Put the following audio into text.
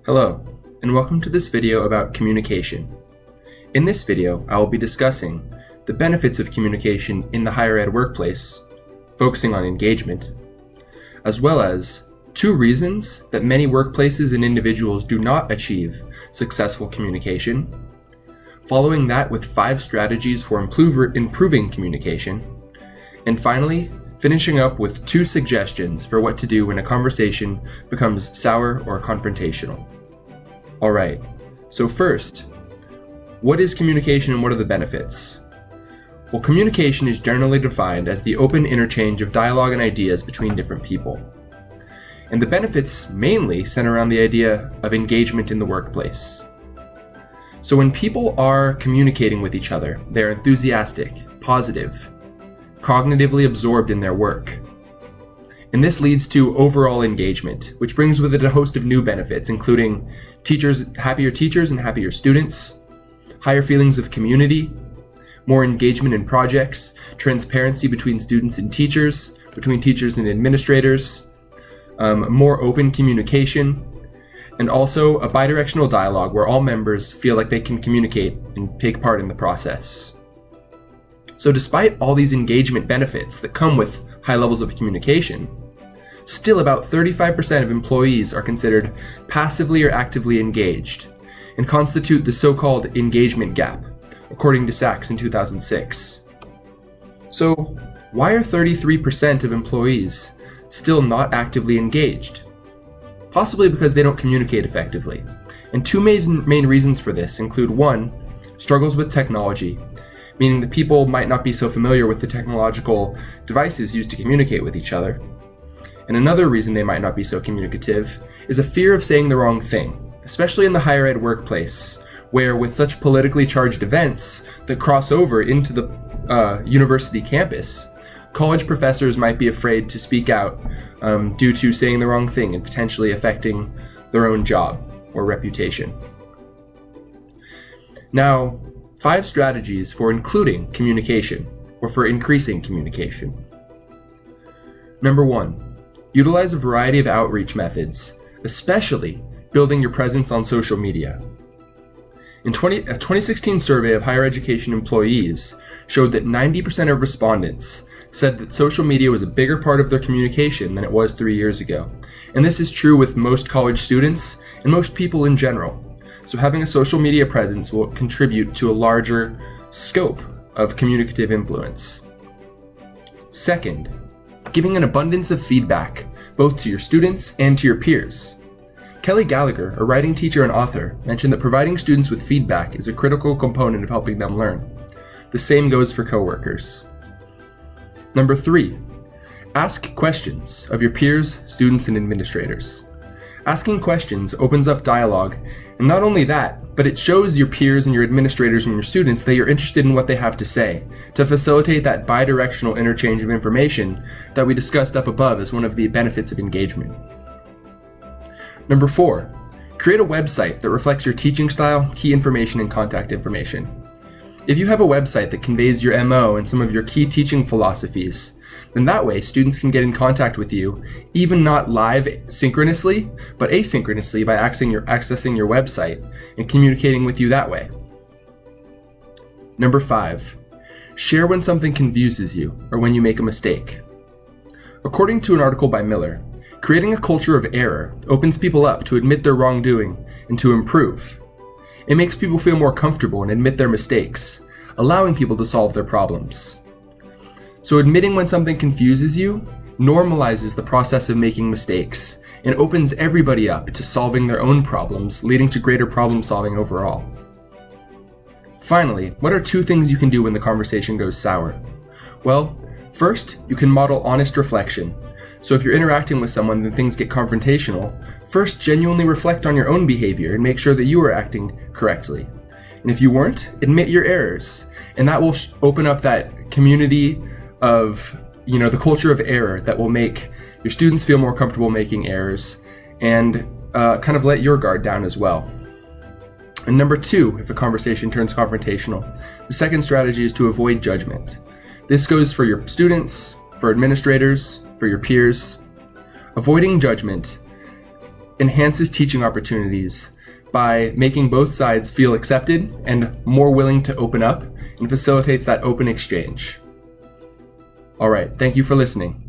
Hello, and welcome to this video about communication. In this video, I will be discussing the benefits of communication in the higher ed workplace, focusing on engagement, as well as 2 reasons that many workplaces and individuals do not achieve successful communication, following that with 5 strategies for improving communication, and finally, finishing up with 2 suggestions for what to do when a conversation becomes sour or confrontational. Alright, so first, what is communication and what are the benefits? Well, communication is generally defined as the open interchange of dialogue and ideas between different people. And the benefits mainly center around the idea of engagement in the workplace. So when people are communicating with each other, they're enthusiastic, positive, cognitively absorbed in their work. And this leads to overall engagement, which brings with it a host of new benefits, including happier teachers and happier students, higher feelings of community, more engagement in projects, transparency between students and teachers, between teachers and administrators, more open communication, and also a bidirectional dialogue where all members feel like they can communicate and take part in the process. So despite all these engagement benefits that come with high levels of communication, still about 35% of employees are considered passively or actively engaged and constitute the so-called engagement gap, according to Sachs in 2006. So why are 33% of employees still not actively engaged? Possibly because they don't communicate effectively. And 2 main reasons for this include 1, struggles with technology, meaning that people might not be so familiar with the technological devices used to communicate with each other. And another reason they might not be so communicative is a fear of saying the wrong thing, especially in the higher ed workplace, where with such politically charged events that cross over into the university campus, college professors might be afraid to speak out due to saying the wrong thing and potentially affecting their own job or reputation. Now, 5 strategies for including communication or for increasing communication. Number 1, utilize a variety of outreach methods, especially building your presence on social media. A 2016 survey of higher education employees showed that 90% of respondents said that social media was a bigger part of their communication than it was 3 years ago. And this is true with most college students and most people in general. So having a social media presence will contribute to a larger scope of communicative influence. Second, giving an abundance of feedback, both to your students and to your peers. Kelly Gallagher, a writing teacher and author, mentioned that providing students with feedback is a critical component of helping them learn. The same goes for coworkers. Number 3, ask questions of your peers, students, and administrators. Asking questions opens up dialogue, and not only that, but it shows your peers and your administrators and your students that you're interested in what they have to say, to facilitate that bidirectional interchange of information that we discussed up above as one of the benefits of engagement. Number 4, create a website that reflects your teaching style, key information, and contact information. If you have a website that conveys your MO and some of your key teaching philosophies, then that way students can get in contact with you, even not live synchronously, but asynchronously by accessing your website and communicating with you that way. Number 5, share when something confuses you or when you make a mistake. According to an article by Miller, creating a culture of error opens people up to admit their wrongdoing and to improve. It makes people feel more comfortable and admit their mistakes, allowing people to solve their problems. So admitting when something confuses you normalizes the process of making mistakes and opens everybody up to solving their own problems, leading to greater problem solving overall. Finally, what are 2 things you can do when the conversation goes sour? Well, first, you can model honest reflection. So if you're interacting with someone and things get confrontational, first genuinely reflect on your own behavior and make sure that you are acting correctly. And if you weren't, admit your errors. And that will open up that community of, the culture of error that will make your students feel more comfortable making errors and kind of let your guard down as well. And number 2, if a conversation turns confrontational, the second strategy is to avoid judgment. This goes for your students, for administrators, for your peers. Avoiding judgment enhances teaching opportunities by making both sides feel accepted and more willing to open up, and facilitates that open exchange. All right, thank you for listening.